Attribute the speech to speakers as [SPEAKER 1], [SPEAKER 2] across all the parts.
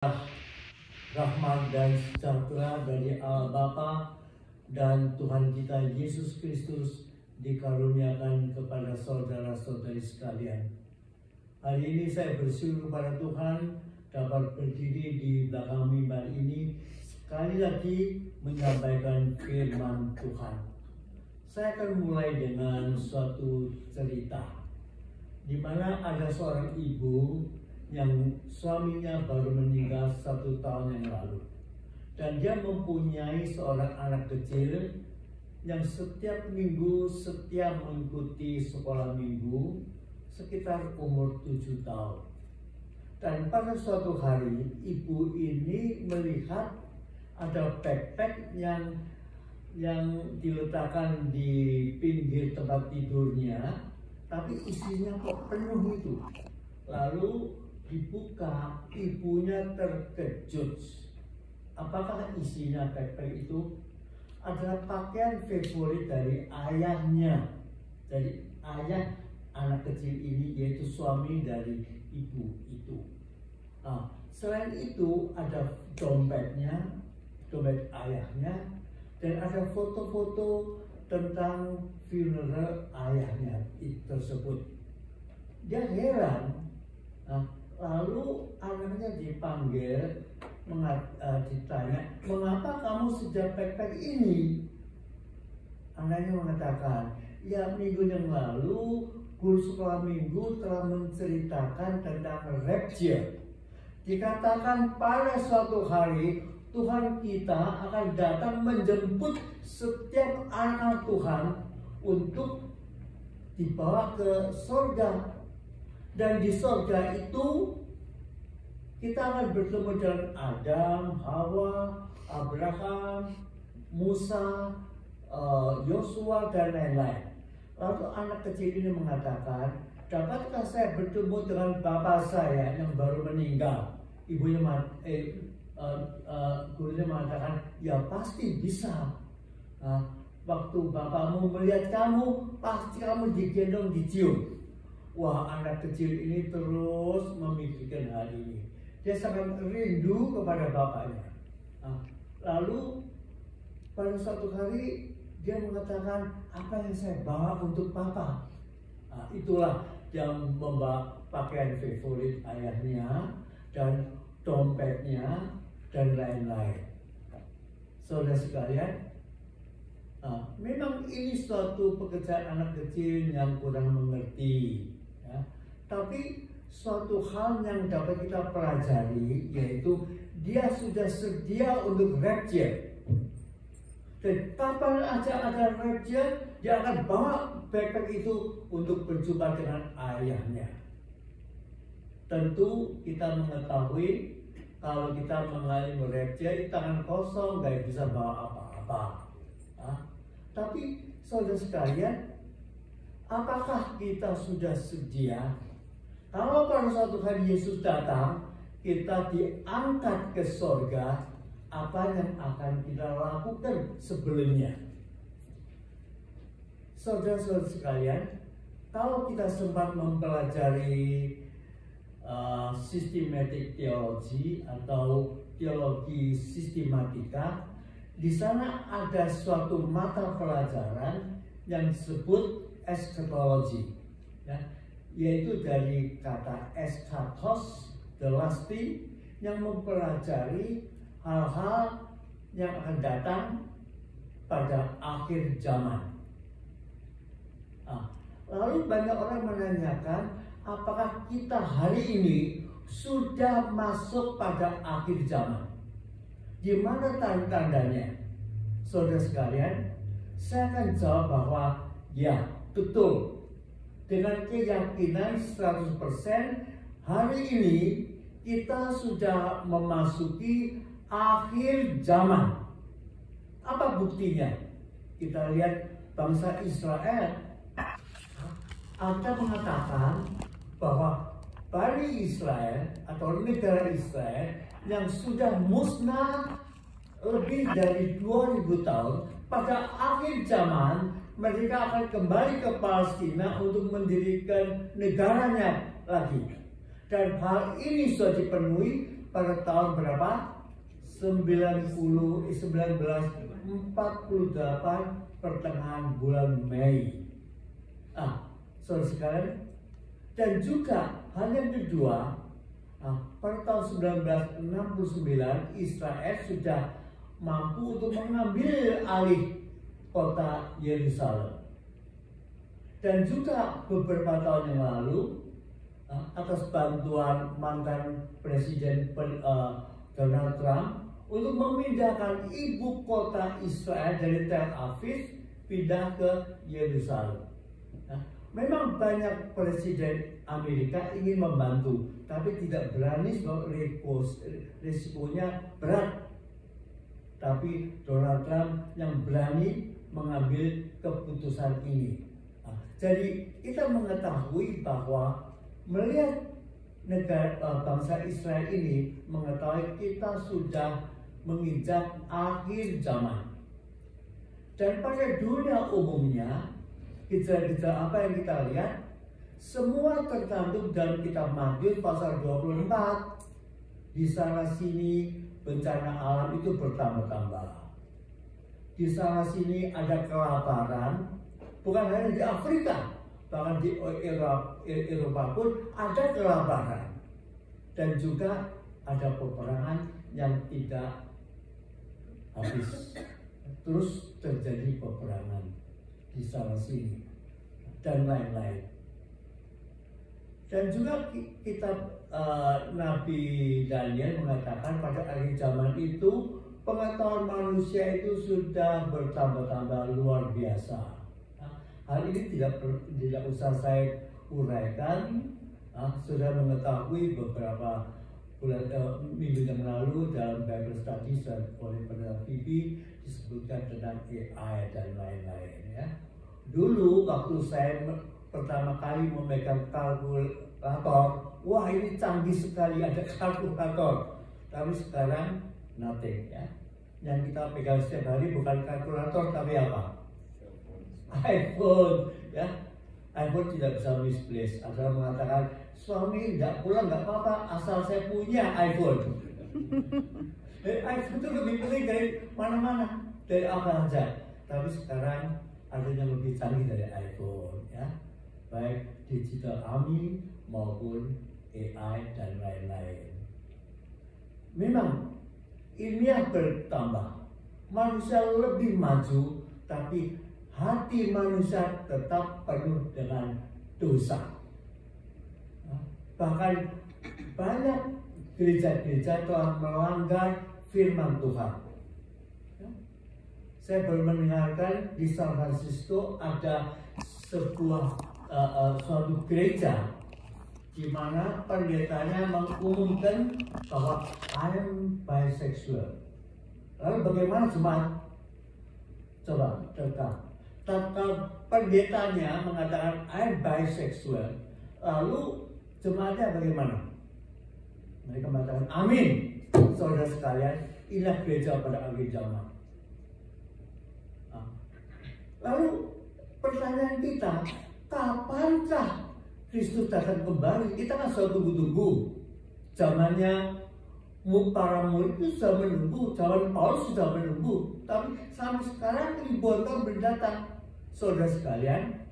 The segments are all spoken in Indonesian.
[SPEAKER 1] Rahmat dan sejahtera dari Allah Bapa dan Tuhan kita Yesus Kristus dikaruniakan kepada saudara-saudari sekalian. Hari ini saya bersyukur kepada Tuhan dapat berdiri di belakang mimbar ini sekali lagi menyampaikan firman Tuhan. Saya akan mulai dengan suatu cerita di mana ada seorang ibu yang suaminya baru meninggal 1 tahun yang lalu, dan dia mempunyai seorang anak kecil yang setiap minggu setia mengikuti sekolah minggu sekitar umur 7 tahun. Dan pada suatu hari ibu ini melihat ada backpack yang diletakkan di pinggir tempat tidurnya, tapi isinya kok penuh itu. Lalu dibuka, ibunya terkejut. Apakah isinya backpack itu? Adalah pakaian favorit dari ayahnya, dari ayah anak kecil ini, yaitu suami dari ibu itu. Nah, selain itu ada dompetnya, dompet ayahnya, dan ada foto-foto tentang funeral ayahnya tersebut. Dia heran. Nah, lalu anaknya dipanggil, ditanya, mengapa kamu sejak backpack ini? Anaknya mengatakan, ya minggu yang lalu guru sekolah minggu telah menceritakan tentang rapture. Dikatakan pada suatu hari Tuhan kita akan datang menjemput setiap anak Tuhan untuk dibawa ke surga. Dan di surga itu kita akan bertemu dengan Adam, Hawa, Abraham, Musa, Yosua, dan lain-lain. Lalu anak kecil ini mengatakan, dapatkah saya bertemu dengan bapak saya yang baru meninggal? Gurunya mengatakan, ya pasti bisa. Waktu bapakmu melihat kamu, pasti kamu digendong, dicium. Wah, anak kecil ini terus memikirkan hal ini. Dia sangat rindu kepada bapaknya. Lalu pada suatu hari dia mengatakan, apa yang saya bawa untuk papa? Itulah yang membawa pakaian favorit ayahnya dan dompetnya dan lain-lain. Saudara sekalian, memang ini suatu pekerjaan anak kecil yang kurang mengerti. Tapi suatu hal yang dapat kita pelajari, yaitu dia sudah sedia untuk rapture. Dan kapan aja ada rapture, dia akan bawa backpack itu untuk berjumpa dengan ayahnya. Tentu kita mengetahui kalau kita mengalami rapture, tangan kosong, nggak bisa bawa apa-apa. Tapi saudara sekalian, apakah kita sudah sedia? Kalau pada suatu hari Yesus datang, kita diangkat ke surga, apa yang akan kita lakukan sebelumnya? Saudara-saudara sekalian, kalau kita sempat mempelajari systematic theology atau teologi sistematika, di sana ada suatu mata pelajaran yang disebut eschatology, yaitu dari kata eschatos, the last thing, yang mempelajari hal-hal yang akan datang pada akhir zaman. Lalu banyak orang menanyakan, apakah kita hari ini sudah masuk pada akhir zaman? Di mana tanda-tandanya? Saudara sekalian, saya akan jawab bahwa ya, betul. Dengan keyakinan 100%, hari ini kita sudah memasuki akhir zaman. Apa buktinya? Kita lihat bangsa Israel. Alkitab mengatakan bahwa Bani Israel atau negara Israel yang sudah musnah lebih dari 2000 tahun, pada akhir zaman mereka akan kembali ke Palestina untuk mendirikan negaranya lagi. Dan hal ini sudah dipenuhi pada tahun berapa? 1948, pertengahan bulan Mei. Saudara sekalian, dan juga hal yang kedua, pada tahun 1969 Israel sudah mampu untuk mengambil alih kota Yerusalem. Dan juga beberapa tahun yang lalu, atas bantuan mantan Presiden Donald Trump untuk memindahkan ibu kota Israel dari Tel Aviv pindah ke Yerusalem. Memang banyak presiden Amerika ingin membantu, tapi tidak berani sebab risikonya berat. Tapi Donald Trump yang berani mengambil keputusan ini. Jadi kita mengetahui bahwa melihat negara bangsa Israel ini, mengetahui kita sudah menginjak akhir zaman. Dan pada dunia umumnya, gejala-gejala apa yang kita lihat, semua tercantum dalam kitab Matius pasal 24. Di sana sini bencana alam itu bertambah-tambah. Di sana sini ada kelaparan, bukan hanya di Afrika, bahkan di Eropa pun ada kelaparan. Dan juga ada peperangan yang tidak habis. Terus terjadi peperangan di sana sini dan lain-lain. Dan juga kitab Nabi Daniel mengatakan pada akhir zaman itu pengetahuan manusia itu sudah bertambah-tambah luar biasa. Hal ini tidak usah saya uraikan. Sudah mengetahui beberapa minggu yang lalu dalam Bible Study oleh Pendeta Vivi disebutkan tentang AI dan lain-lain ya. Dulu waktu saya pertama kali memegang kalkulator, wah ini canggih sekali, ada kalkulator. Tapi sekarang nothing ya. Yang kita pegang setiap hari bukan kalkulator tapi apa? iPhone ya. iPhone tidak bisa misplace. Ada mengatakan suami tidak pulang nggak apa-apa asal saya punya iPhone. iPhone itu lebih penting dari mana-mana, dari apa saja. Tapi sekarang ada yang lebih canggih dari iPhone ya, baik digital army maupun AI dan lain-lain. Memang ilmiah bertambah, manusia lebih maju, tapi hati manusia tetap penuh dengan dosa. Bahkan banyak gereja-gereja telah melanggar firman Tuhan. Saya baru mendengarkan di San Francisco ada sebuah suatu gereja di mana pendetanya mengumumkan bahwa I am bisexual. Lalu bagaimana jemaat? Coba dekat. Tatkala pendetanya mengatakan I am bisexual, lalu jemaatnya bagaimana? Mereka mengatakan amin. Saudara sekalian, inilah gereja pada akhir zaman. Lalu pertanyaan kita, kapankah Kristus datang kembali? Kita kan selalu tunggu-tunggu. Zamannya para murid itu sudah menunggu, zaman Paulus sudah menunggu, tapi sampai sekarang ribuan tahun mendatang. Saudara sekalian,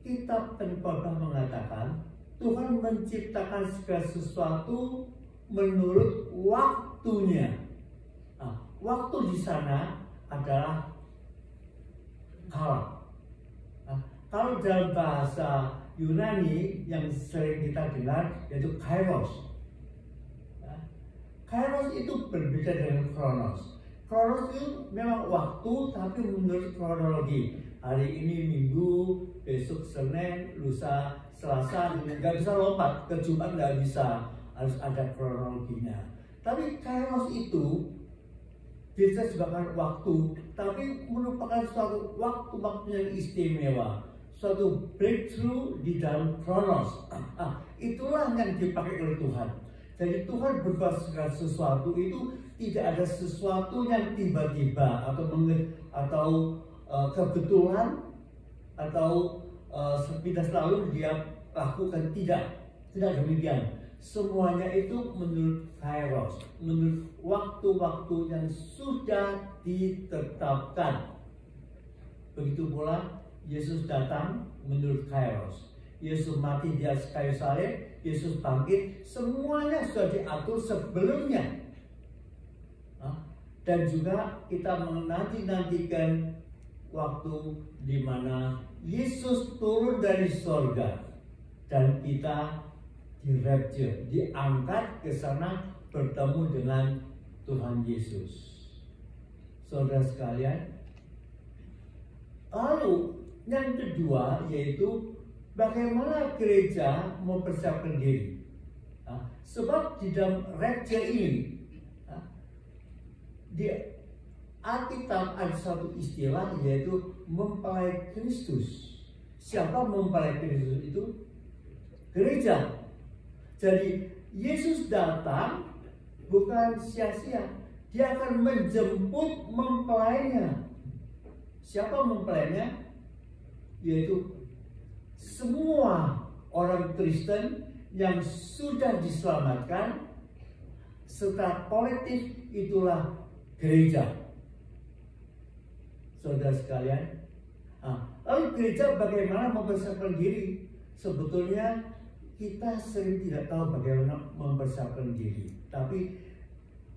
[SPEAKER 1] kitab Pengkhotbah mengatakan Tuhan menciptakan segala sesuatu menurut waktunya. Waktu di sana adalah kala. Kalau dalam bahasa Yunani yang sering kita dengar yaitu kairos. Kairos itu berbeda dengan kronos. Kronos itu memang waktu tapi menurut kronologi. Hari ini Minggu, besok Senin, lusa Selasa, nggak bisa lompat ke Jumat, nggak bisa, harus ada kronologinya. Tapi kairos itu bisa sebagai waktu, tapi merupakan suatu waktu yang istimewa, suatu breakthrough di dalam kronos. Itulah yang dipakai oleh Tuhan. Jadi Tuhan berbuat segala sesuatu itu tidak ada sesuatu yang tiba-tiba atau kebetulan atau tidak selalu dia lakukan, tidak demikian. semuanya itu menurut kairos, menurut waktu-waktu yang sudah ditetapkan. Begitu pula Yesus datang menurut kairos. Yesus mati di atas kayu salib, Yesus bangkit, semuanya sudah diatur sebelumnya. Dan juga kita menanti-nantikan waktu di mana Yesus turun dari sorga dan kita di-rapture, diangkat ke sana bertemu dengan Tuhan Yesus. Saudara sekalian, lalu yang kedua yaitu bagaimana gereja mempersiapkan diri. Sebab di dalam rapture ini, di Alkitab ada satu istilah yaitu mempelai Kristus. Siapa mempelai Kristus itu? Gereja. Jadi Yesus datang bukan sia-sia. Dia akan menjemput mempelainya. Siapa mempelainya? Yaitu semua orang Kristen yang sudah diselamatkan secara kolektif, itulah gereja. Saudara sekalian, lalu gereja bagaimana mempersiapkan diri? Sebetulnya kita sering tidak tahu bagaimana mempersiapkan diri. Tapi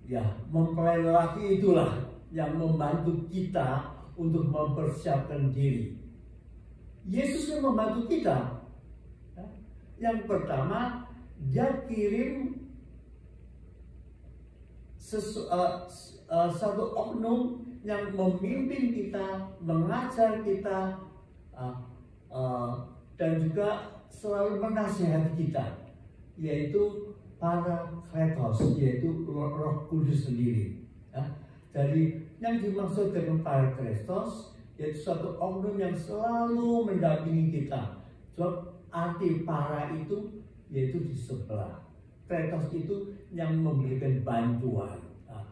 [SPEAKER 1] ya, mempelai lelaki itulah yang membantu kita untuk mempersiapkan diri. Yesus yang membantu kita. Yang pertama, dia kirim satu oknum yang memimpin kita, mengajar kita, dan juga selalu menasihati kita, yaitu para kletos, yaitu Roh Kudus sendiri. Jadi yang dimaksud dengan para kletos yaitu satu oknum yang selalu mendampingi kita. Sebab arti para itu yaitu di sebelah. Kletos itu yang memberikan bantuan.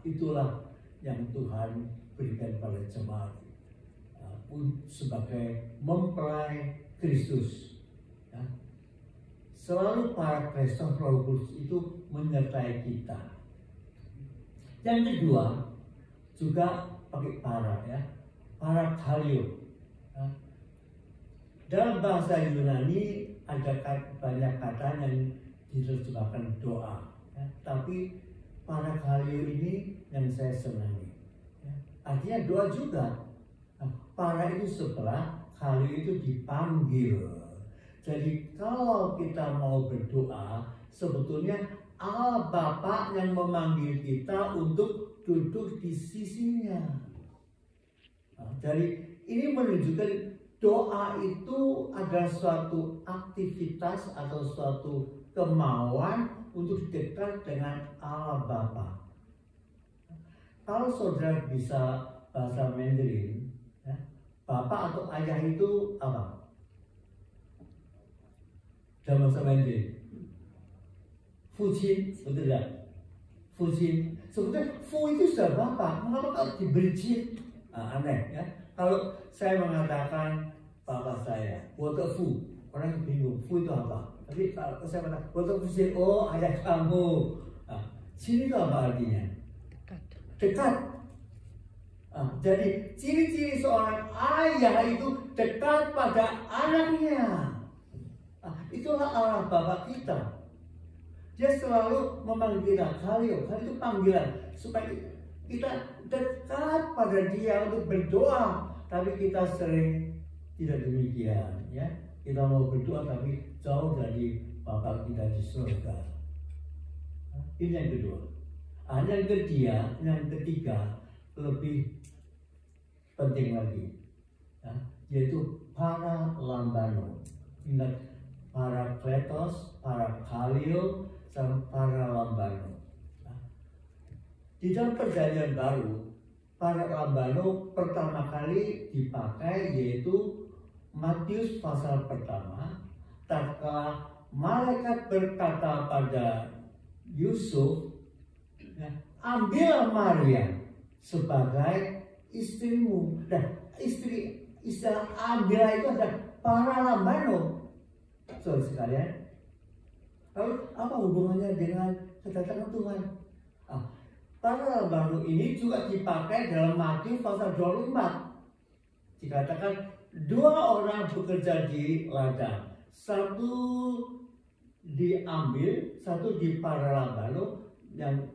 [SPEAKER 1] Itulah yang Tuhan berikan pada jemaat sebagai mempelai Kristus. Selalu para Kristus Roh Kudus itu menyertai kita. Yang kedua juga pakai para, ya, para kalio. Dalam bahasa Yunani ada banyak kata yang diterjemahkan doa, ya. Tapi para kalio ini yang saya senangi, ya. Artinya doa juga. Para itu sebelah, kalio itu dipanggil. Jadi kalau kita mau berdoa, sebetulnya Allah Bapa yang memanggil kita untuk duduk di sisinya. Jadi ini menunjukkan doa itu adalah suatu aktivitas atau suatu kemauan untuk dekat dengan Allah Bapa. Kalau saudara bisa bahasa Mandarin, ya, Bapak atau ayah itu apa? Dalam bahasa Mandarin, Fucin, betul tidak? Fucin. Sebetulnya Fu itu sudah Bapak. Mengapa kalau diberi Cin? Aneh, ya. Kalau saya mengatakan Bapak saya, Wote Fu, orang bingung, Fu itu apa? Tapi kalau saya katakan Wote Fucin, oh ayah kamu. Cin itu apa artinya? Dekat. Jadi ciri-ciri seorang ayah itu dekat pada anaknya. Itulah Allah Bapa kita. Dia selalu memanggil kita, kalio itu panggilan supaya kita dekat pada Dia untuk berdoa. Tapi kita sering tidak demikian, ya. Kita mau berdoa tapi jauh dari Bapa kita di surga. Ini yang kedua. Yang ketiga lebih penting lagi, ya, yaitu para lambano. Ingat, para kletos, para kalio, dan para lambano. Di dalam Perjanjian Baru, para lambano pertama kali dipakai yaitu Matius pasal pertama. Tatkala malaikat berkata pada Yusuf, ya, ambillah Maria sebagai istrimu. Dan istilah ambillah itu adalah para lambano. Saudara sekalian, Lalu apa hubungannya dengan kedatangan Tuhan? Para lambangan ini juga dipakai dalam Matius pasal 24. Dikatakan 2 orang bekerja di ladang, satu diambil, satu di Paralambano, yang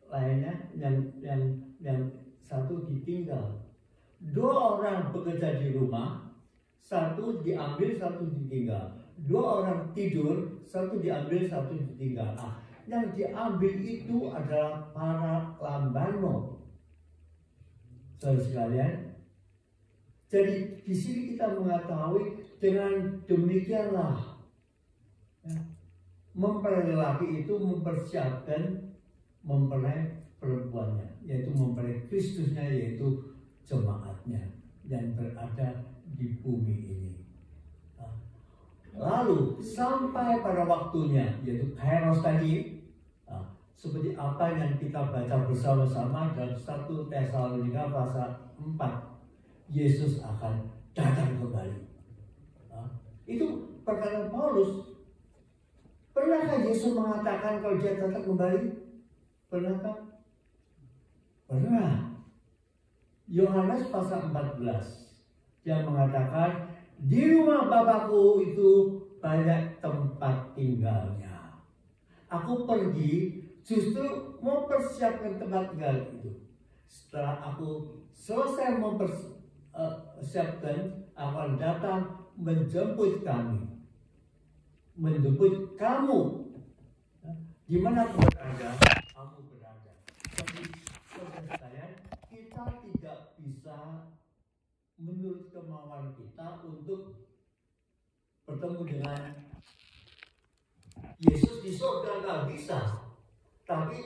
[SPEAKER 1] lainnya yang satu ditinggal. 2 orang bekerja di rumah, satu diambil, satu ditinggal. 2 orang tidur, satu diambil, satu ditinggal. Yang diambil itu adalah Paralambano. Saudara sekalian, jadi di sini kita mengetahui dengan demikianlah mempelai laki itu mempersiapkan mempelai perempuannya, yaitu mempelai Kristusnya, yaitu jemaatnya yang berada di bumi ini. Lalu sampai pada waktunya, yaitu Kairos tadi, seperti apa yang kita baca bersama-sama dalam 1 Tesalonika pasal 4, Yesus akan datang kembali. Itu perkataan Paulus. Pernahkah Yesus mengatakan kalau dia datang kembali? Pernahkah? Pernah. Yohanes pasal 14, dia mengatakan, di rumah Bapakku itu banyak tempat tinggalnya. Aku pergi justru mempersiapkan tempat tinggal itu. Setelah aku selesai mempersiapkan, akan datang menjemput kami, menjemput kamu. Di mana aku berada, kamu berada. Jadi, saudara sekalian, kita tidak bisa menurut kemauan kita untuk bertemu dengan Yesus di surga, nggak bisa. Tapi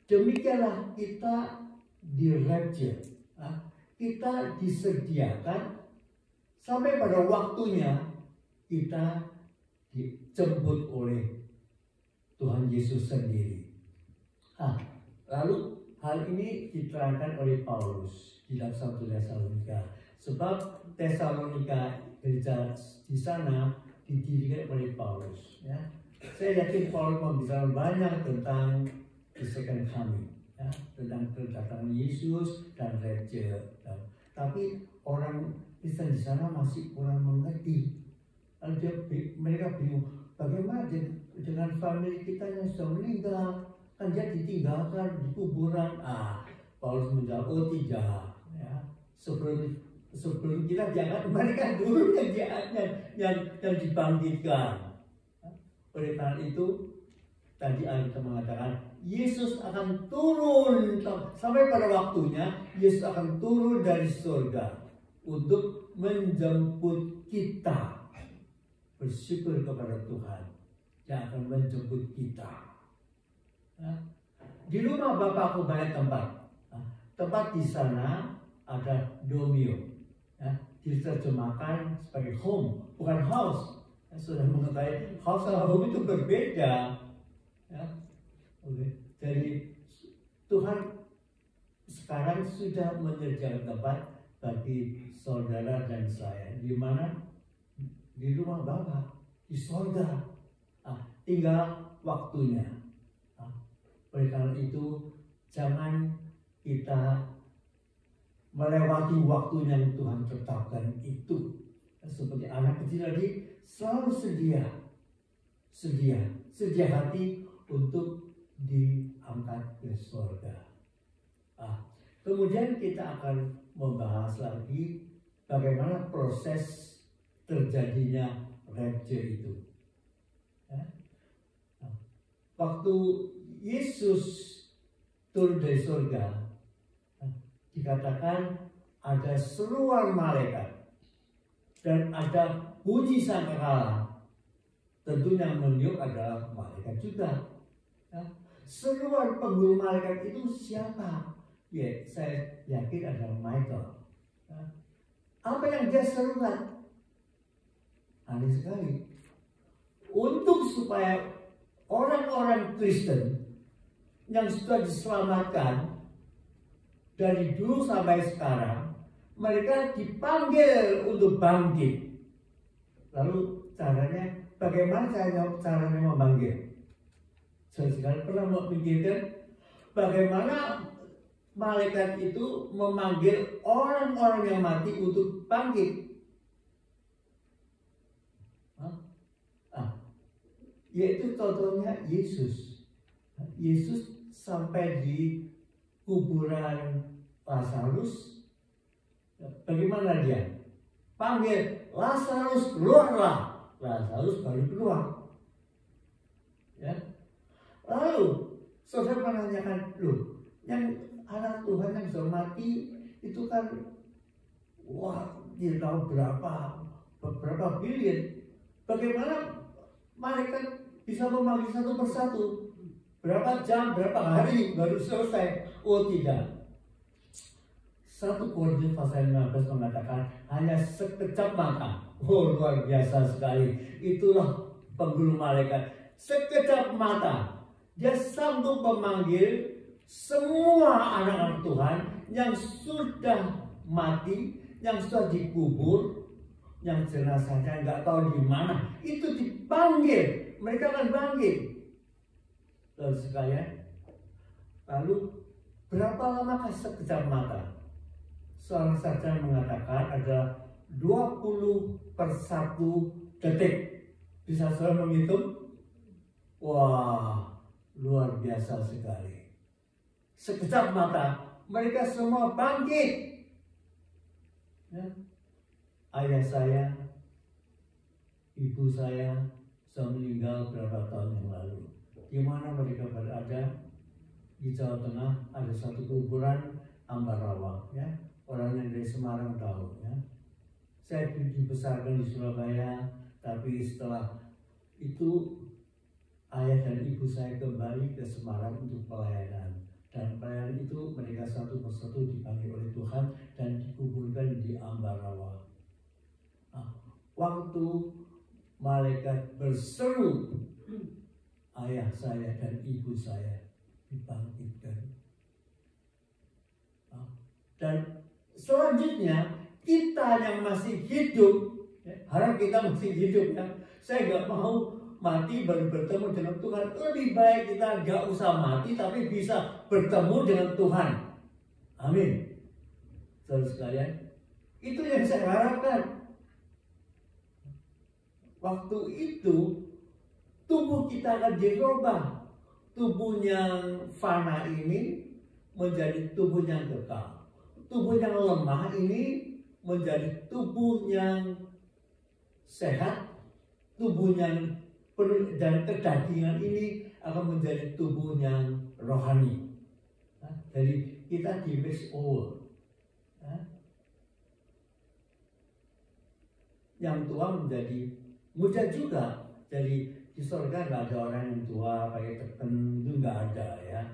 [SPEAKER 1] demikianlah kita di-rapture, kita disediakan sampai pada waktunya kita dijemput oleh Tuhan Yesus sendiri. Lalu hal ini diterangkan oleh Paulus di dalam 1 Tesalonika. Sebab Tesalonika gereja di sana didirikan oleh Paulus. Ya. Saya yakin Paulus membicarakan banyak tentang the second coming, ya, tentang kedatangan Yesus dan rapture. Tapi orang Kristen di sana masih kurang mengerti. Mereka bingung, bagaimana dengan family kita yang sudah meninggal? Kan dia ditinggalkan di kuburan. Paulus menjawab, oh tidak. Ya. Sebelum kita diangkat, mereka dulu yang dibangkitkan. Oleh karena itu, tadi kita mengatakan Yesus akan turun sampai pada waktunya. Yesus akan turun dari surga untuk menjemput kita. Bersyukur kepada Tuhan yang akan menjemput kita. Di rumah Bapakku banyak tempat. Tempat di sana ada domio. Diterjemahkan sebagai home, bukan house. Sudah mengetahui house dan home itu berbeda. Jadi Tuhan sekarang sudah menyediakan tempat bagi saudara dan saya. Di mana? Di rumah Bapa, di surga. Tinggal waktunya. Oleh karena itu, jangan kita melewati waktu yang Tuhan tetapkan itu. Seperti anak kecil tadi, selalu sedia hati untuk diangkat ke surga. Kemudian kita akan membahas lagi bagaimana proses terjadinya rapture itu. Waktu Yesus turun dari surga, dikatakan ada seruan malaikat dan ada bunyi sangkakala. Tentu yang meniup adalah malaikat juga. Seruan penghulu malaikat itu siapa? Ya, saya yakin adalah Michael. Apa yang dia serukan? Aneh sekali. Untuk supaya orang-orang Kristen yang sudah diselamatkan dari dulu sampai sekarang, mereka dipanggil untuk bangkit. Lalu caranya, bagaimana caranya memanggil? Sekali pernah memikirkan bagaimana malaikat itu memanggil orang-orang yang mati untuk bangkit? Yaitu contohnya Yesus. Yesus sampai di kuburan Lazarus, bagaimana dia? Panggil, Lazarus keluarlah. Lazarus baru keluar. Ya. Lalu saudara menanyakan, loh, yang anak Tuhan yang sudah mati itu kan, wah, dia tahu berapa bilion. Bagaimana malaikat bisa memanggil satu persatu? Berapa jam, berapa hari baru selesai? Oh tidak. 1 Korintus pasal 15 mengatakan hanya sekejap mata. Oh luar biasa sekali. Itulah penghulu malaikat. Sekejap mata dia sanggup memanggil semua anak-anak Tuhan yang sudah mati, yang sudah dikubur, yang jenazahnya nggak tahu di mana, itu dipanggil, mereka akan bangkit. Lalu sekalian, lalu berapa lamakah sekejap mata? Seorang sarjana mengatakan adalah 20/1 detik. Bisa saudara menghitung? Wah, luar biasa sekali. Sekejap mata, mereka semua bangkit. Ya. Ayah saya, ibu saya sudah meninggal berapa tahun yang lalu. Di mana mereka berada? Di Jawa Tengah ada satu kuburan Ambarawa, ya. Orang yang dari Semarang tahu, ya. Saya dibesarkan di Surabaya, tapi setelah itu ayah dan ibu saya kembali ke Semarang untuk pelayanan. Dan pelayanan itu mereka satu persatu dipanggil oleh Tuhan dan dikuburkan di Ambarawa. Nah, waktu malaikat berseru, ayah saya dan ibu saya dibangkitkan. Dan selanjutnya kita yang masih hidup, harap kita masih hidup, ya. Saya nggak mau mati baru bertemu dengan Tuhan. Lebih baik kita nggak usah mati tapi bisa bertemu dengan Tuhan. Amin. Saudara sekalian, itu yang saya harapkan. Waktu itu tubuh kita akan dirubah. Tubuh yang fana ini menjadi tubuh yang kekal. Tubuh yang lemah ini menjadi tubuh yang sehat. Tubuh yang penuh dan kedagingan ini akan menjadi tubuh yang rohani. Jadi kita di mix over. Yang tua menjadi muda juga. Jadi di surga nggak ada orang yang tua pakai teken, itu nggak ada, ya.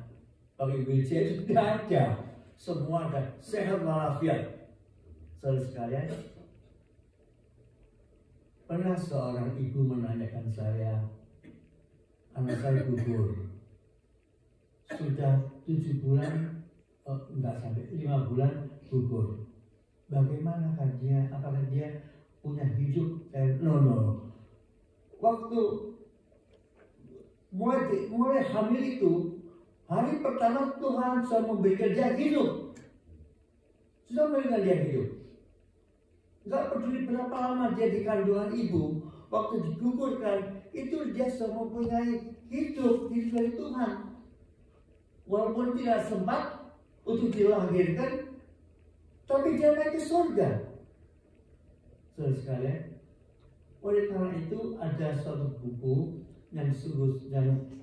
[SPEAKER 1] Pakai wheelchair itu nggak ada. Semua ada sehat walafiat. Saudara sekalian, pernah seorang ibu menanyakan saya, anak saya gugur, sudah 7 bulan, enggak sampai 5 bulan gugur. Bagaimana kan dia? Apakah dia punya hidup? No. Waktu mulai hamil itu, hari pertama Tuhan sudah memberikan dia hidup. Sudah memberikan dia hidup. Gak peduli berapa lama dia di kandungan ibu, waktu digugurkan, itu dia sudah mempunyai hidup dari Tuhan. Walaupun tidak sempat untuk dilahirkan, tapi dia naik ke surga. Saudara sekalian, oleh karena itu ada suatu buku yang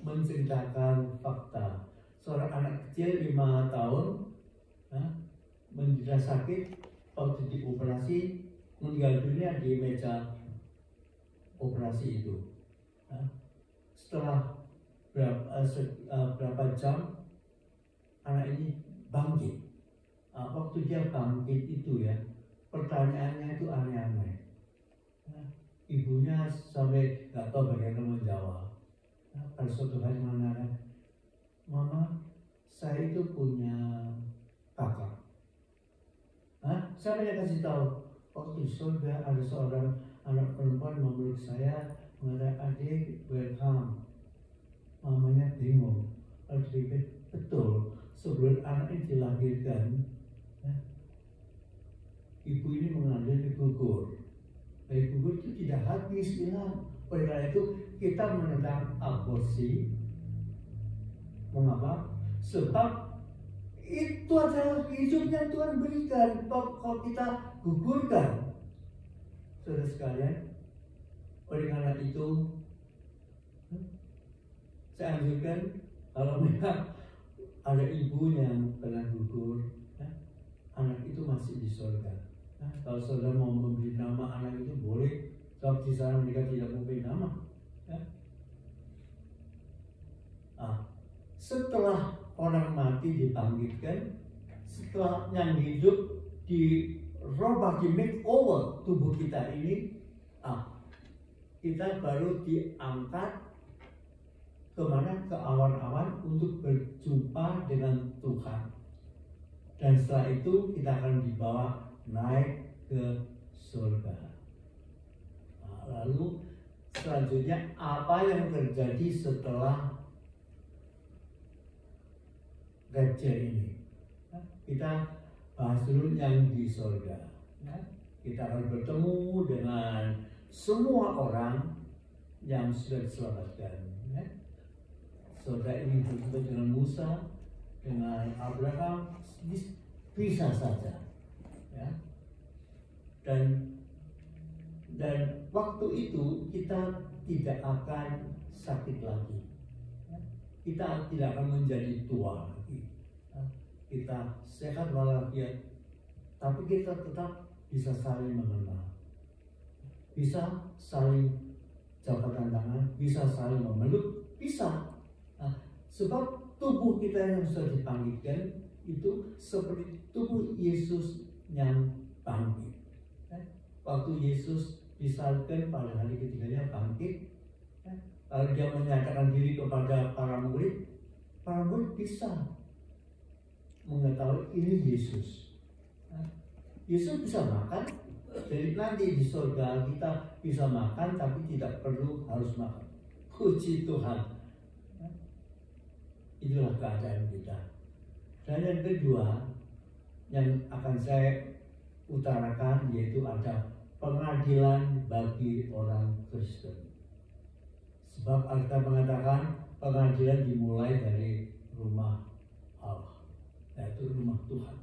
[SPEAKER 1] menceritakan fakta. Seorang anak kecil 5 tahun menderita sakit, waktu dioperasi meninggal dunia di meja operasi itu. Setelah berapa jam anak ini bangkit. Waktu dia bangkit itu, ya, pertanyaannya itu aneh-aneh. Ibunya sampai nggak tahu bagaimana menjawab. Pada suatu hari mengatakan, Mama, saya itu punya kakak. Siapa yang kasih tahu? Waktu di surga ada seorang anak perempuan memeluk saya, mengatakan, adik, welcome. mamanya bingung. Lalu dipikir, betul, sebelum anak ini dilahirkan, ya, ibu ini mengambil gugur. Dari gugur itu tidak habis bilang. Oleh karena itu kita menentang aborsi. Mengapa? Sebab itu adalah hidup yang Tuhan berikan. Kalau kita gugurkan, saudara sekalian, oleh karena itu saya anjurkan kalau memang ada ibu yang pernah gugur, ya, anak itu masih di surga. Nah, kalau saudara mau memberi nama anak itu boleh, sebab di sana mereka tidak memberi nama. Ya. Setelah orang mati dibangkitkan, setelah yang hidup dirubah, di make over tubuh kita ini, kita baru diangkat kemana? Ke awan-awan untuk berjumpa dengan Tuhan. Dan setelah itu kita akan dibawa naik ke surga. Lalu selanjutnya apa yang terjadi setelah rapture ini? Kita bahas dulu yang di surga. Kita akan bertemu dengan semua orang yang sudah diselamatkan. Surga ini bertemu dengan Musa, dengan Abraham, bisa saja. Ya. Dan waktu itu kita tidak akan sakit lagi. Kita tidak akan menjadi tua lagi. Kita sehat walafiat, tapi kita tetap bisa saling mengenal, bisa saling jabatan tangan, bisa saling memeluk, bisa. Sebab tubuh kita yang sudah dibangkitkan itu seperti tubuh Yesus yang bangkit. Waktu Yesus disalibkan pada hari ketiganya bangkit, lalu dia menyatakan diri kepada para murid bisa mengetahui ini Yesus. Yesus bisa makan, jadi nanti di surga kita bisa makan tapi tidak perlu harus makan. Puji Tuhan. Itulah keadaan kita. Dan yang kedua yang akan saya utarakan yaitu ada pengadilan bagi orang Kristen. Sebab Alkitab mengatakan pengadilan dimulai dari rumah Allah, yaitu rumah Tuhan.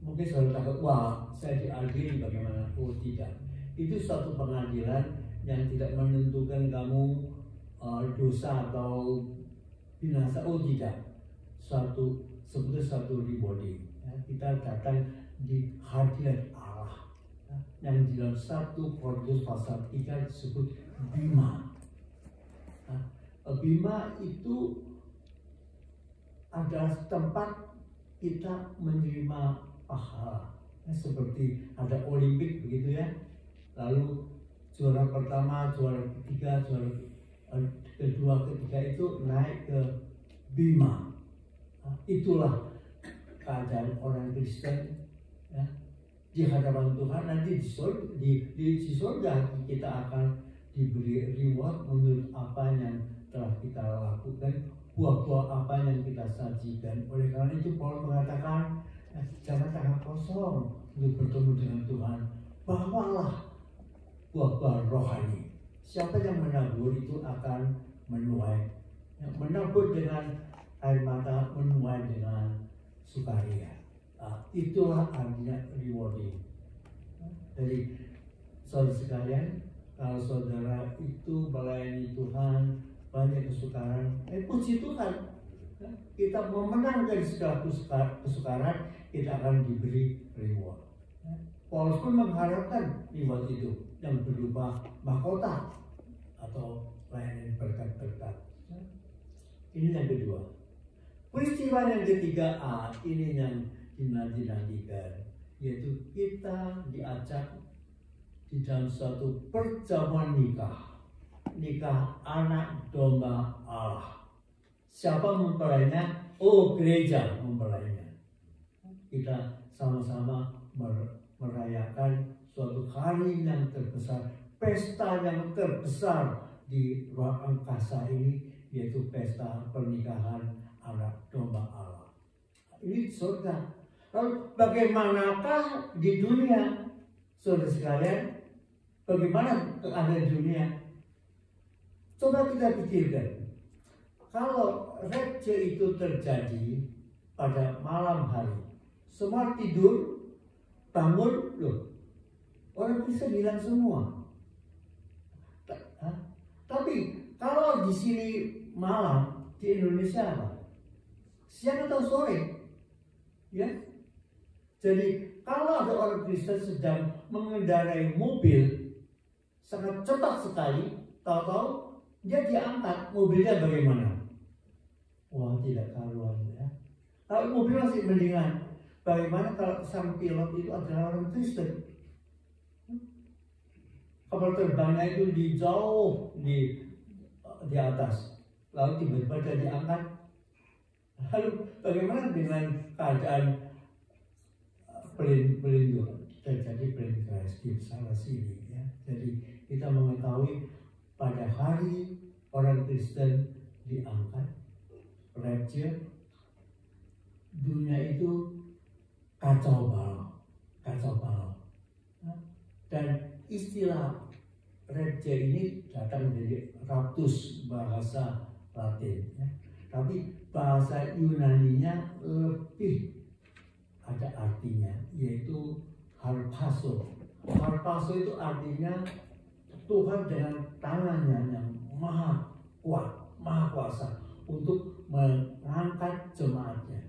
[SPEAKER 1] Mungkin saudara takut, wah saya diadili bagaimana? Oh tidak, itu suatu pengadilan yang tidak menentukan kamu dosa atau binasa. Oh tidak, sebetulnya suatu rewarding. Kita datang di hadirat Allah yang di dalam 1 Korintus pasal 3 disebut bima. Bima itu adalah tempat kita menerima pahala, seperti ada Olimpik begitu ya. Lalu juara pertama, juara ketiga, juara kedua, ketiga itu naik ke bima. Itulah keadaan orang Kristen ya, di hadapan Tuhan. Nanti di surga kita akan diberi reward menurut apa yang telah kita lakukan, buah-buah apa yang kita sajikan. Oleh karena itu Paulus mengatakan jangan tangan kosong untuk bertemu dengan Tuhan, bawalah buah-buah rohani. Siapa yang menabur itu akan menuai. Yang menabur dengan air mata, menuai dengan sukaria. Itulah artinya rewarding. Jadi saudara sekalian, kalau saudara itu melayani Tuhan banyak kesukaran, puji Tuhan. Kita memenangkan segala kesukaran, kita akan diberi reward. Paulus pun mengharapkan reward itu yang berupa mahkota atau layanan berkat-berkat. Ini yang kedua. Peristiwa yang ketiga, ini yang dinanti-nantikan, yaitu kita diajak di dalam suatu perjamuan nikah anak domba Allah. Siapa mempelainya? Oh, gereja mempelainya. Kita sama-sama merayakan suatu hari yang terbesar, pesta yang terbesar di ruang angkasa ini, yaitu pesta pernikahan anak domba Allah. Ini surga. Lalu bagaimanakah di dunia? Saudara sekalian, bagaimana keadaan dunia? Coba kita pikirkan. Kalau rapture itu terjadi pada malam hari, semua tidur, bangun, loh, orang Kristen hilang semua. Tapi kalau di sini malam, di Indonesia apa? Siang atau sore, ya. Jadi kalau ada orang Kristen sedang mengendarai mobil sangat cepat sekali, tahu-tahu dia diangkat, mobilnya bagaimana? Wah, tidak karuan ya. Kalau mobil masih mendingan. Bagaimana kalau sang pilot itu adalah orang Kristen? Kapal terbangnya itu di jauh di atas, lalu tiba-tiba dia diangkat. Lalu bagaimana dengan keadaan pelindung? Terjadi pelindung crash di sana sini ya. Jadi kita mengetahui pada hari orang Kristen diangkat, rapture, dunia itu kacau balau. Dan istilah rapture ini datang dari raptus, bahasa Latin ya. Tapi bahasa Yunaninya lebih ada artinya, yaitu harpazo. Harpazo itu artinya Tuhan dengan tangannya yang maha kuat, maha kuasa untuk mengangkat jemaatnya,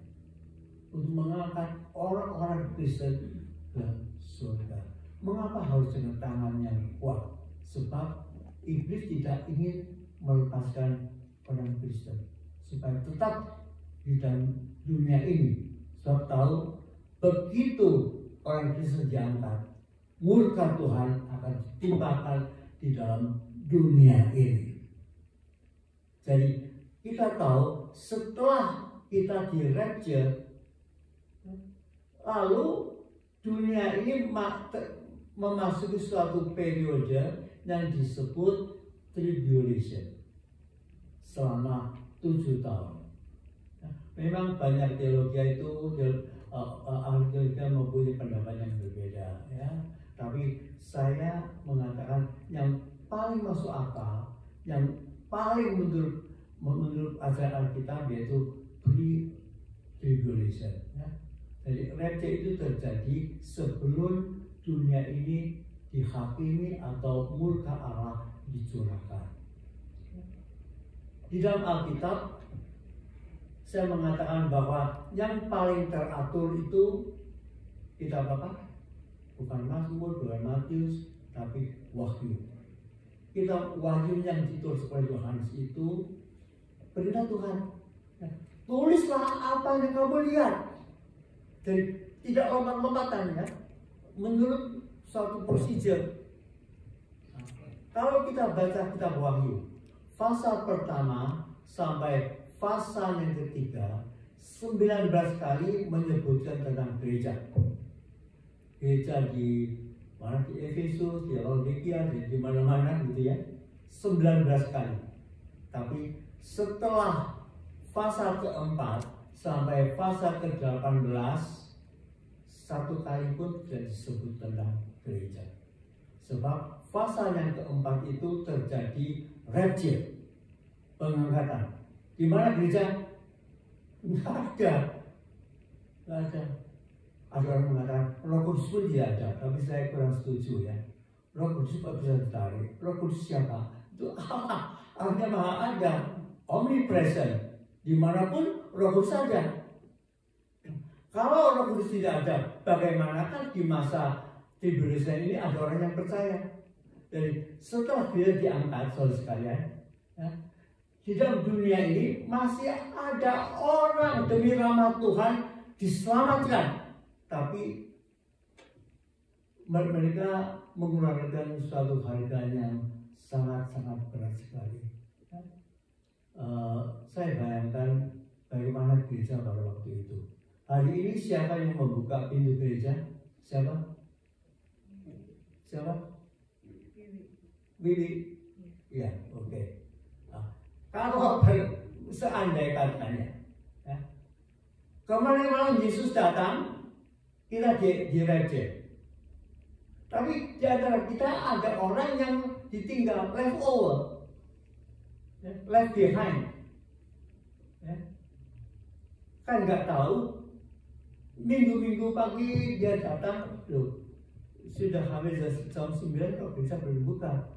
[SPEAKER 1] untuk mengangkat orang-orang Kristen ke surga. Mengapa harus dengan tangan yang kuat? Sebab iblis tidak ingin melepaskan orang Kristen supaya tetap di dalam dunia ini. Sebab tahu begitu orang Kristen diangkat, murka Tuhan akan ditimpakan di dalam dunia ini. Jadi kita tahu setelah kita di rapture, lalu dunia ini memasuki suatu periode yang disebut tribulation selama 7 tahun. Memang banyak teologi itu ahli teologi mempunyai pendapat yang berbeda ya. Tapi saya mengatakan yang paling masuk akal, yang paling menurut ajaran Alkitab yaitu pre-tribulation ya. Jadi rapture itu terjadi sebelum dunia ini dihakimi atau murka Allah dicurahkan. Di dalam Alkitab saya mengatakan bahwa yang paling teratur itu kitab apa? Bukan Mazmur, bukan Matius, tapi Wahyu. Kitab Wahyu yang ditulis oleh Yohanes itu perintah Tuhan. Tulislah apa yang kamu lihat. Jadi tidak lompat-lompatan ya. Menurut suatu prosedur. Kalau kita baca kitab Wahyu, pasal pertama sampai pasal yang ketiga 19 kali menyebutkan tentang gereja. Gereja di mana, di Efesus, di Laodikia, di mana-mana gitu ya. 19 kali. Tapi setelah pasal keempat sampai pasal ke-18 satu kali pun tidak disebut tentang gereja. Sebab pasal yang keempat itu terjadi rapture, pengangkatan. Di mana gereja? Nggak ada. Ada orang mengatakan Roh Kudus pun tidak ada, tapi saya kurang setuju ya. Roh Kudus kok bisa ditarik? Roh Kudus siapa? Itu Allah. Allahnya maha ada, omnipresent. Dimanapun Roh Kudus ada. Kalau Roh Kudus tidak ada, bagaimanakah di masa tribulation ini ada orang yang percaya? Jadi setelah dia diangkat, saudara sekalian, ya, di dalam dunia ini masih ada orang demi rahmat Tuhan diselamatkan, tapi mereka mengeluarkan suatu harga yang sangat-sangat berat sekali. Saya bayangkan bagaimana gereja pada waktu itu. Hari ini siapa yang membuka pintu gereja? Siapa? Siapa? Bibi. Ya, oke. Kalau seandainya katanya, ya, kemarin malam Yesus datang, kita direject. Tapi di antara kita ada orang yang ditinggal, left over, ya, left behind. Ya. Kan nggak tahu, minggu-minggu pagi dia datang, loh, sudah habis jam 9 kok bisa belum buka.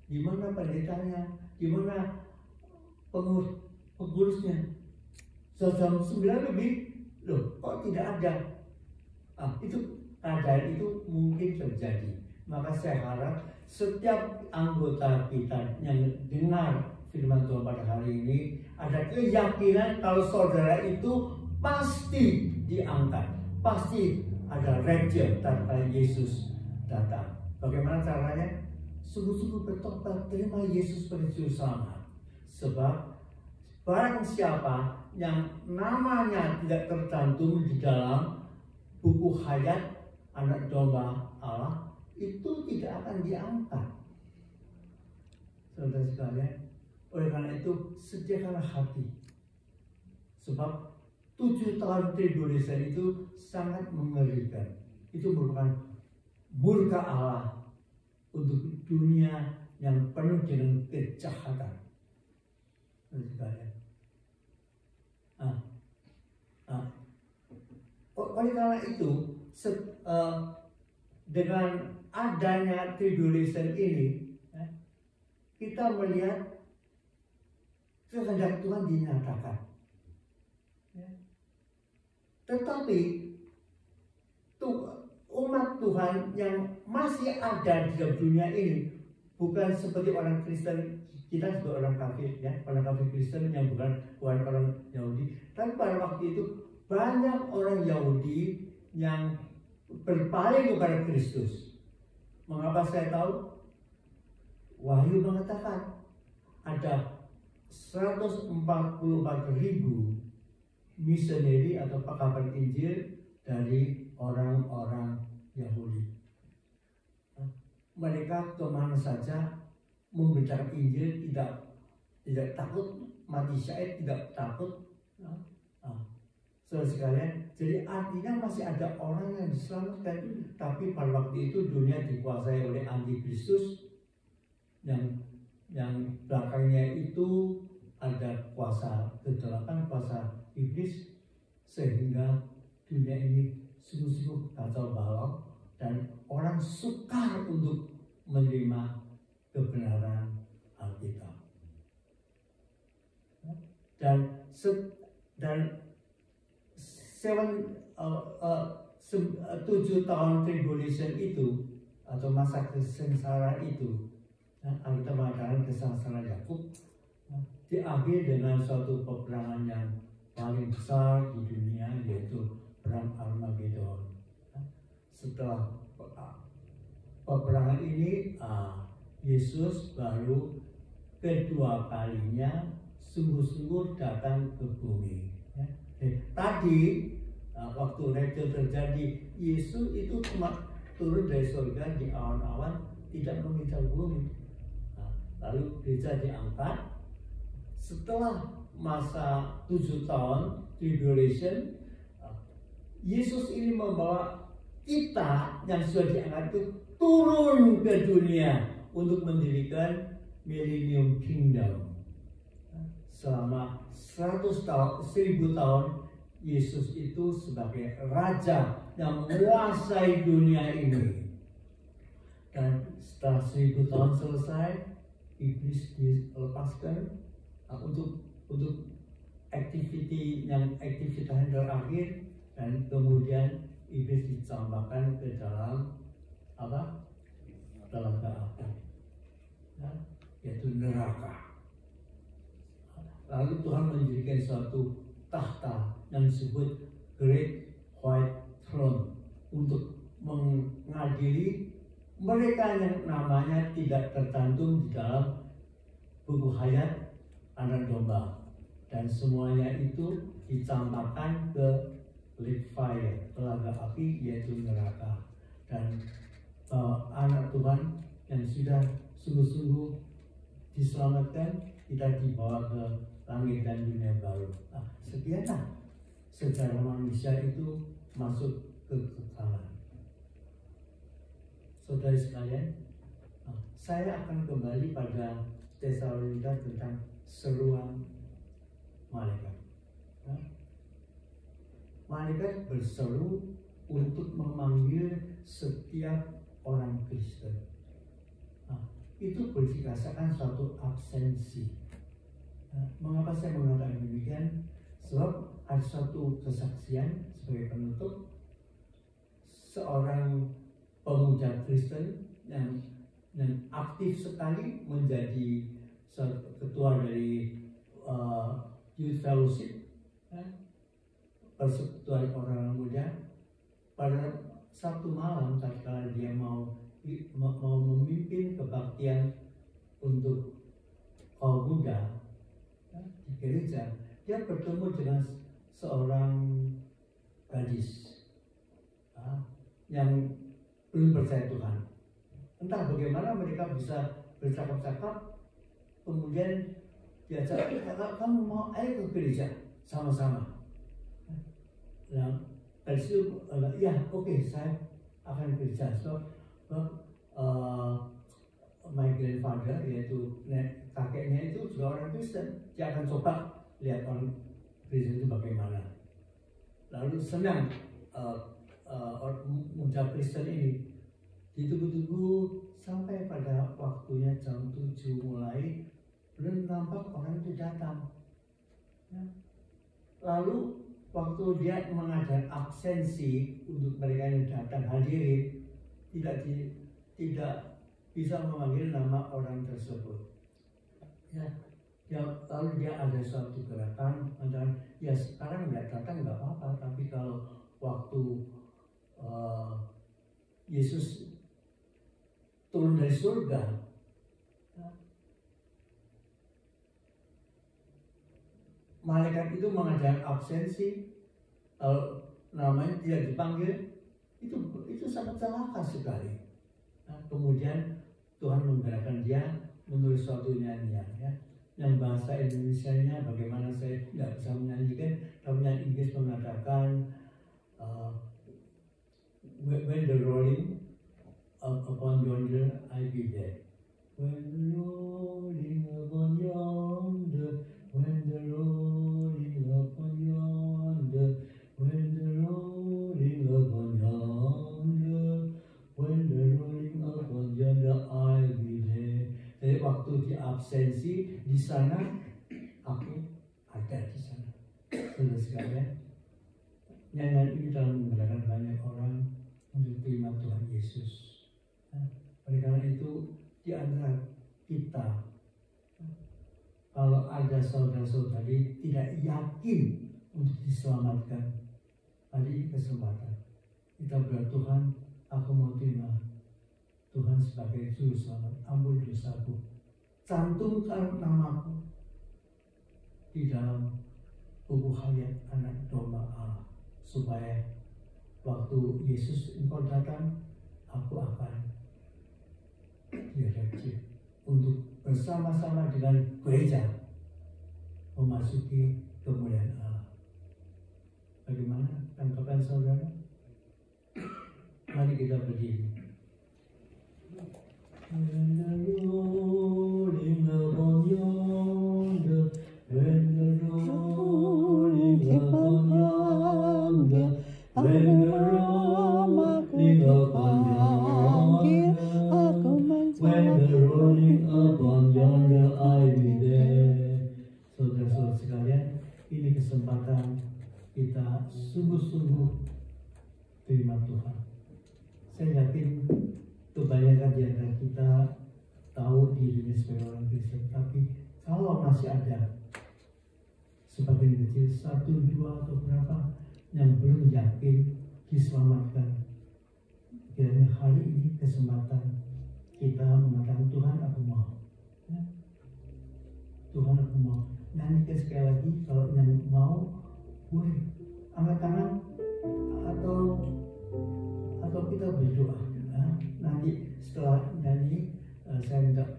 [SPEAKER 1] Di mana pendetanya? Di mana pengurusnya? Jam 9 lebih, loh kok tidak ada? Itu keadaan itu mungkin terjadi. Maka saya harap setiap anggota kita yang dengar firman Tuhan pada hari ini ada keyakinan kalau saudara itu pasti diangkat, pasti ada rapture tatkala Yesus datang. Bagaimana caranya? Sungguh-sungguh bertobat, terima Yesus sebagai juru selamat. Sebab barang siapa yang namanya tidak tercantum di dalam buku hayat anak domba Allah, itu tidak akan diangkat. Saudara sekalian, oleh karena itu sediakanlah hati. Sebab 7 tahun tribulation itu sangat mengerikan. Itu merupakan murka Allah untuk dunia yang penuh dengan kejahatan. Oleh karena itu, dengan adanya tribulation ini, kita melihat kehendak Tuhan dinyatakan. Tetapi umat Tuhan yang masih ada di dalam dunia ini bukan seperti orang Kristen, kita sebagai orang kafir, ya, orang kafir Kristen yang bukan orang Yahudi. Tapi pada waktu itu banyak orang Yahudi yang berpaling kepada Kristus. Mengapa saya tahu? Wahyu mengatakan ada 144.000 misioneri atau pekabar Injil dari orang-orang Yahudi. Mereka kemana saja memberitakan Injil, tidak takut mati syahid, tidak takut. Saudara sekalian, jadi artinya masih ada orang yang diselamatkan. Tapi pada waktu itu dunia dikuasai oleh antikristus yang belakangnya itu ada kuasa kegelapan, kuasa iblis, sehingga dunia ini sungguh-sungguh kacau balau dan orang sukar untuk menerima kebenaran Alkitab. Dan 7 tahun tribulation itu atau masa kesengsaraan itu, Alkitab mengatakan kesengsaraan Yakub diakhiri dengan suatu peperangan yang paling besar di dunia, yaitu perang Armageddon. Setelah peperangan ini, Yesus baru kedua kalinya sungguh-sungguh datang ke bumi. Tadi waktu rapture terjadi, Yesus itu cuma turun dari surga di awan-awan, tidak menginjak bumi. Lalu gereja diangkat. Setelah masa 7 tahun tribulation, Yesus ini membawa kita yang sudah diangkat itu turun ke dunia untuk mendirikan Millennium Kingdom. Selama 100 tahun, 1000 tahun, Yesus itu sebagai Raja yang menguasai dunia ini. Dan setelah 1000 tahun selesai, iblis dilepaskan untuk aktivitas yang terakhir, dan kemudian iblis dicampakkan ke dalam telaga api, yaitu neraka. Lalu Tuhan menjadikan suatu tahta yang disebut Great White Throne untuk mengadili mereka yang namanya tidak tercantum di dalam buku hayat anak domba, dan semuanya itu dicampakkan ke lake fire, telaga api, yaitu neraka. Dan anak Tuhan yang sudah sungguh-sungguh diselamatkan, kita dibawa ke langit dan dunia baru. Nah, sekianlah secara manusia itu masuk ke kekekalan. Saudara sekalian, saya akan kembali pada Tesalonika tentang seruan malaikat. Malaikat berseru untuk memanggil setiap orang Kristen. Itu berdasarkan suatu absensi. Mengapa saya mengatakan demikian? Sebab ada suatu kesaksian sebagai penutup, seorang pemuda Kristen yang aktif sekali menjadi ketua dari Youth Fellowship, persekutuan orang muda. Pada satu malam tatkala dia mau memimpin kebaktian untuk kaum muda di gereja, dia bertemu dengan seorang gadis yang belum percaya Tuhan. Entah bagaimana mereka bisa bercakap-cakap, kemudian diajak, kamu mau ayo ke gereja sama-sama. Nah, dari situ, ya oke, saya akan ke gereja. So, my grandfather, yaitu kakeknya itu juga orang Kristen, dia akan coba lihat orang Kristen itu bagaimana. Lalu senang muda Kristen ini ditunggu-tunggu sampai pada waktunya jam 7 mulai, belum nampak orang itu datang. Lalu waktu dia mengadakan absensi untuk mereka yang datang hadirin, tidak bisa memanggil nama orang tersebut. Lalu dia ada suatu gerakan, ya sekarang nggak datang nggak apa-apa, tapi kalau waktu Yesus turun dari surga, malaikat itu mengadakan absensi, namanya tidak dipanggil, itu sangat celaka sekali. Kemudian Tuhan menggerakkan dia menulis suatu nyanyian, yang bahasa Indonesianya bagaimana saya tidak bisa menyanyikan, tapi yang Inggris mengatakan when the rolling upon yonder I be there. When the rolling upon yonder, when the rolling upon yonder, when the rolling upon yonder, when the rolling upon yonder I be there. Jadi waktu di absensi di sana, aku ada di sana. Saudara sekalian, nyanyian ini telah menggerakkan banyak orang untuk terima Tuhan Yesus. Oleh karena itu, di antara kita, kalau ada saudara-saudari tidak yakin untuk diselamatkan, hari kesempatan kita berdoa, Tuhan, aku mau terima Tuhan sebagai juru selamat, ampun dosaku, cantumkan namaku di dalam buku hayat anak domba Allah, supaya waktu Yesus engkau datang, aku akan diadopsi untuk bersama-sama dengan gereja memasuki kemuliaan Allah. Bagaimana tanggapan saudara? Mari kita berdiri. When the rolling upon yonder, when the rolling upon yonder, when the rolling upon yonder, when the rolling upon yonder I be there. Saudara-saudara sekalian, ini kesempatan kita sungguh-sungguh terima Tuhan. Saya yakin kebanyakan di antara kita tahu dirinya sebagai orang Kristen, tapi kalau masih ada sebagian kecil, 1, 2 atau berapa yang belum yakin diselamatkan, kiranya hari ini kesempatan kita mengatakan, Tuhan aku mau, Tuhan aku mau. Nyanyikan sekali lagi, kalau yang mau boleh angkat tangan atau kita berdoa. Nanti setelah nyanyi saya minta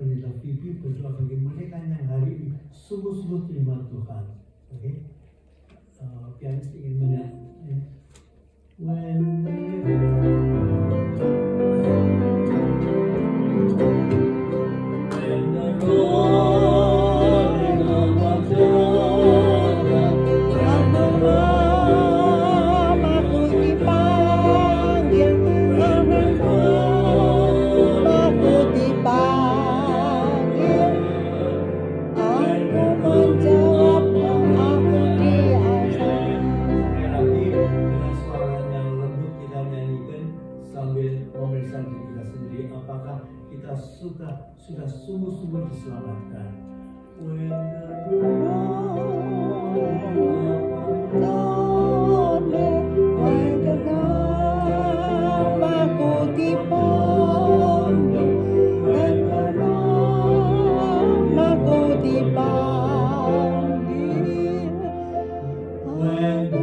[SPEAKER 1] berdoa bagi mereka yang hari ini sungguh-sungguh terima Tuhan. Oke, pianis ingin menyanyi. When sudah sungguh-sungguh diselamatkan. When the